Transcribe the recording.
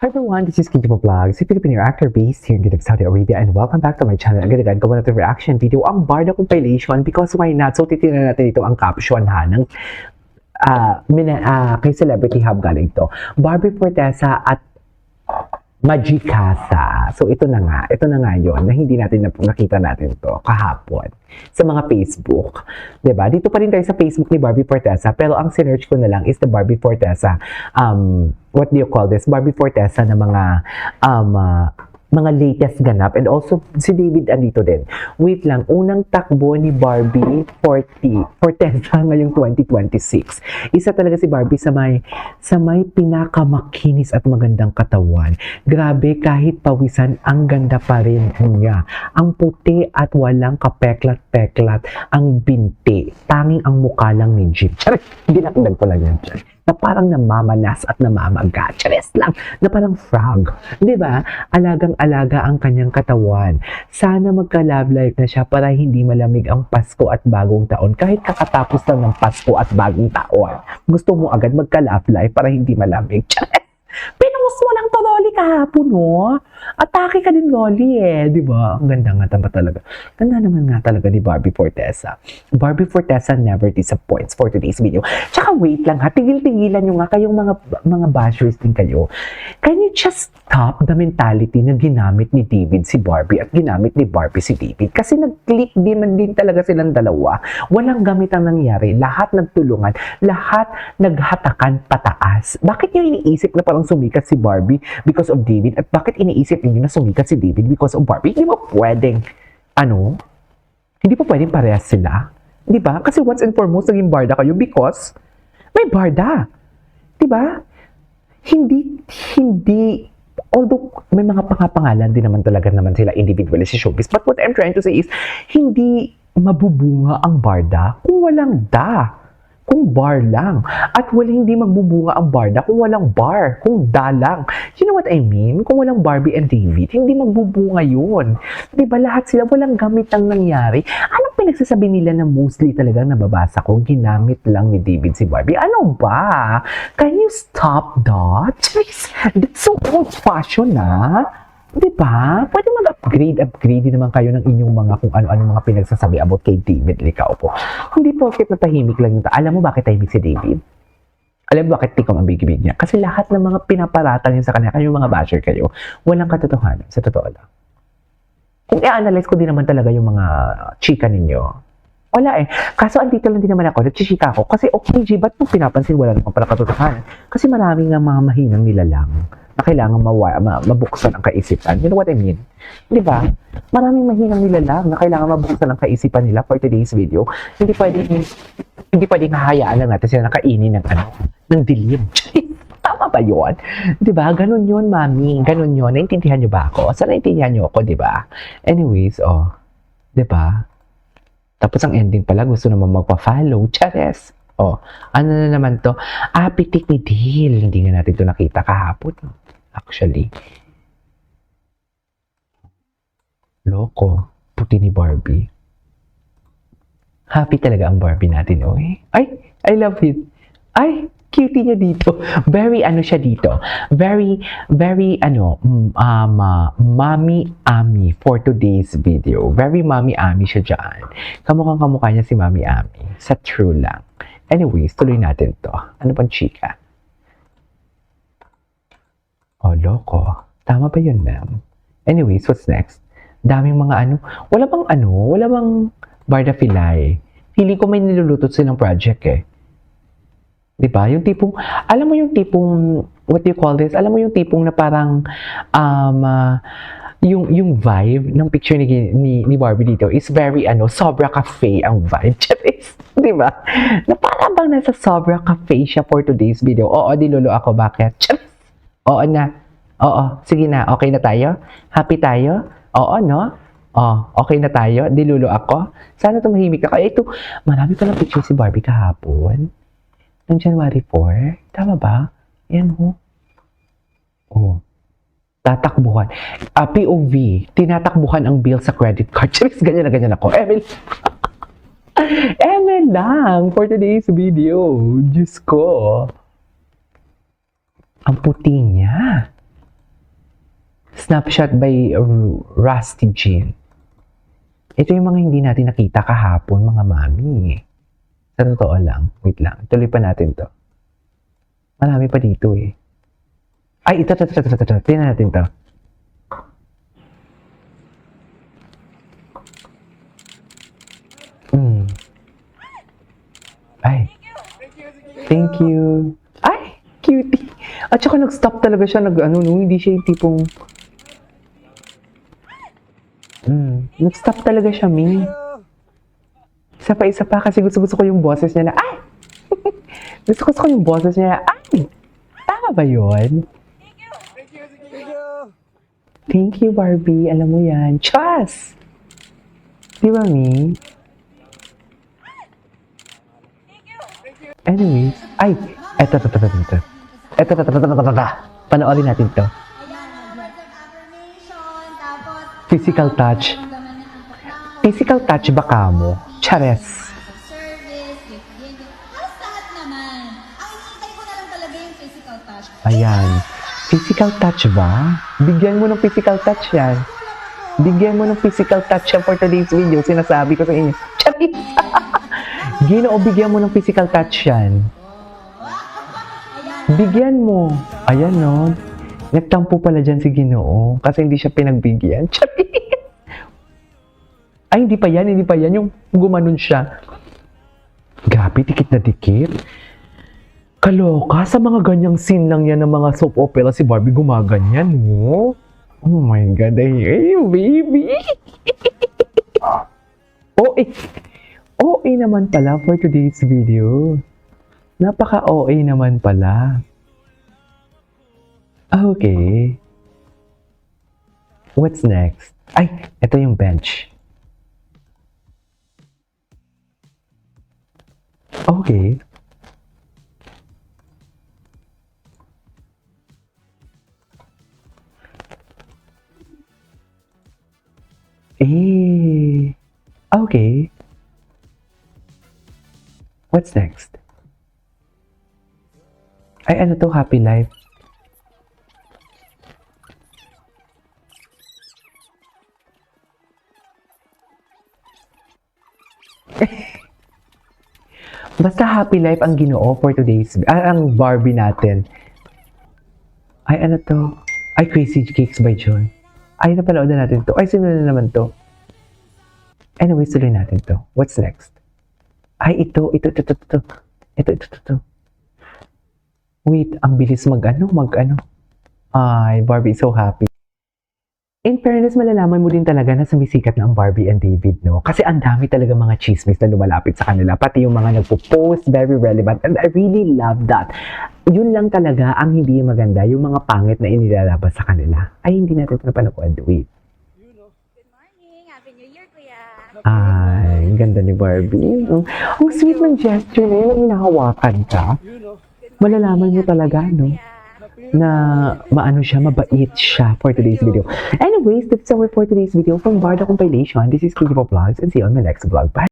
Hi everyone, this is Kinjimo Vlogs, a Filipino actor based here in Jeddah, Saudi Arabia, and welcome back to my channel. Agad gawa natin reaction video ang Barda compilation because why not? So titignan natin ito ang caption ha ng kay Celebrity Hub galing to. Barbie Fortesa at Magicasa. So ito na nga yon na hindi natin nakita natin to kahapon sa mga Facebook. 'Di ba? Dito pa rin tayo sa Facebook ni Barbie Fortesa, pero ang sinearch ko na lang is the Barbie Fortesa what do you call this? Barbie Fortesa na mga latest ganap, and also si David andito din. Wait lang, unang takbo ni Barbie Fortesa ngayong 2026. Isa talaga si Barbie sa may pinakamakinis at magandang katawan. Grabe, kahit pawisan, ang ganda pa rin niya. Ang puti at walang kapeklat-peklat ang binti. Tanging ang mukha lang ni Jeep. Charis, dinakdag ko lang yan. Na parang namamanas at namamaga. Charis lang, na parang frog. Di ba? Alagang-alaga ang kanyang katawan. Sana magka-love life na siya para hindi malamig ang Pasko at bagong taon. Kahit kakatapos lang ng Pasko at bagong taon. Gusto mo agad magka-love life para hindi malamig. Charis! Pinost mo lang to, Loli, kahapon, no? Atake ka din, Loli, eh. Di ba? Ang ganda nga talaga. Ganda naman nga talaga ni Barbie Fortesa. Barbie Fortesa never disappoints for today's video. Tsaka wait lang ha, tigil-tigilan nyo nga kayong mga bashers din kayo. Can you just stop the mentality na ginamit ni David si Barbie at ginamit ni Barbie si David? Kasi nag-click din talaga silang dalawa. Walang gamit ang nangyari. Lahat nagtulungan. Lahat naghatakan pataas. Bakit nyo iniisip na parang sumikat si Barbie because of David, at bakit iniisip niyo na sumikat si David because of Barbie? Hindi ba pwedeng hindi pa pwedeng parehas sila? Di ba? Kasi once and foremost naging barda kayo because may barda. Di ba? Hindi although may mga pangalan din naman talaga naman sila individually si showbiz, but what I'm trying to say is hindi mabubunga ang barda kung walang kung bar lang. At hindi magbubunga ang barda kung walang bar, kung da lang. You know what I mean? Kung walang Barbie and David, hindi magbubunga yun. Diba lahat sila, walang gamit ang nangyari. Anong pinagsasabi nila na mostly talagang nababasa ko, ginamit lang ni David si Barbie? Ano ba? Can you stop that? That's so old-fashioned, Diba? Pwede mag-upgrade din naman kayo ng inyong mga kung ano-ano mga pinagsasabi about kay David Licao po. Hindi porket na tahimik lang yung alam mo bakit tahimik si David? Alam mo bakit tikong ang bigibig niya? Kasi lahat ng mga pinaparatang niya sa kanya, kayong mga basher kayo, walang katotohanan, sa totoo lang. Kung i-analyze ko din naman talaga yung mga chika ninyo, wala eh. Kaso andito lang din naman ako, nagchichika ako. Kasi okay, G, ba't mo pinapansin wala naman pala katotohanan? Kasi maraming nga mga mahinang nilalang na kailangan mabuksan ang kaisipan. You know what I mean? Di ba? Maraming mahinang nilalang na kailangan mabuksan ang kaisipan nila for today's video. Hindi pwedeng hahayaan lang natin sila nakainin ng dilim. Tama ba yun? Di ba? Ganun yun, mami. Ganun yun. Naintindihan niyo ba ako? Saan naintindihan niyo ako, di ba? Anyways, di ba? Tapos ang ending pala, gusto naman magpa-follow. Chares! Ano na naman to? Pitik ni Dale. Hindi nga natin to nakita kahapon. Actually. Loko. Puti ni Barbie. Happy talaga ang Barbie natin, Ay, I love it. Ay, cutie niya dito. Very siya dito. Very, mommy Ami for today's video. Very mommy Ami siya dyan. Kamukha niya si mommy Ami. Sa true lang. Anyways, tuloy natin to. Ano pang chika? Loko. Tama ba yun, ma'am? Anyways, what's next? Daming mga wala bang Barda Filay. Feeling ko may nilulutot silang project eh. Diba? Yung tipong, alam mo yung tipong, what do you call this? Alam mo yung tipong na parang, yung vibe ng picture ni Barbie dito is very Sobra Cafe ang vibe. Diba? Na parang bang nasa Sobra Cafe siya for today's video. Oo, dilolo ako. Bakit? Oo na. Oo, sige na. Okay na tayo? Happy tayo? Oo, no? Okay na tayo? Dilolo ako? Sana tumahimik ako. Ito, marami palang picture si Barbie kahapon. Ng January 4. Tama ba? Yan ho. Tatakbuhan. POV. Tinatakbuhan ang bill sa credit card. Ganyan na ganyan ako. Emel lang for today's video. Diyos ko. Ang puti niya. Snapshot by Rusty Jean. Ito yung mga hindi natin nakita kahapon, mga mami. Sa totoo lang. Wait lang. Tuloy pa natin to. Marami pa dito eh. Ay, ito. Tingnan natin to. Ay. Thank you. Ay, cutie. At saka nag-stop talaga siya. Hindi siya yung tipong... Nag-stop talaga siya, Mi. Isa pa kasi gusto ko yung boses niya na, ay! gusto ko yung boses niya na, ay! Tama ba yun? Thank you, Barbie. Alam mo yan. Chas! Di ba, Mi? Anyways, ay! Eto. Panoorin natin to. Physical touch. Physical touch ba kamo? Chares. Service, halos lahat naman. Ang hinihintay ko na lang talaga yung physical touch. Ayan. Physical touch ba? Bigyan mo ng physical touch yan. Bigyan mo ng physical touch yan for today's video. Sinasabi ko sa inyo. Charis! Ginoo, bigyan mo ng physical touch yan. Bigyan mo. Ayan, no? Nagtampo pala dyan si Ginoo kasi hindi siya pinagbigyan. Charis! Ay, hindi pa yan. Yung gumanon siya. Grabe, dikit na dikit. Kaloka, sa mga ganyang scene lang yan ng mga soap opera, si Barbie gumaganyan, mo. Oh my God, I hear you, baby. OA naman pala for today's video. Napaka-OA naman pala. Okay. What's next? Ay, ito yung bench. Okay. Okay. What's next? Ay, ano to? Happy life. Basta happy life ang Ginoo for today's, ang Barbie natin. Ay, ano to? Ay, Crazy Cakes by John. Ay, napanood na natin to. Ay, sino na naman to? Anyways, tuloy natin to. What's next? Ay, ito. Wait, ang bilis mag-ano. Ay, Barbie is so happy. In fairness, malalaman mo din talaga na sumisikat na ang Barbie and David, no? Kasi ang dami talaga mga chismis na lumalapit sa kanila. Pati yung mga nagpo-post, very relevant. And I really love that. Yun lang talaga ang hindi maganda, yung mga pangit na inilalabas sa kanila. Ay, hindi natin ito napanood. Wait. Good morning. Happy New Year, Kuya. Ay, ang ganda ni Barbie. Ang sweet ng gesture na yun, hinahawakan ka. Malalaman mo talaga, no? Na maano siya, mabait siya for today's video. Anyways, that's all for today's video from Barda Compilation. This is Kiki Vlogs and see you on my next vlog. Bye!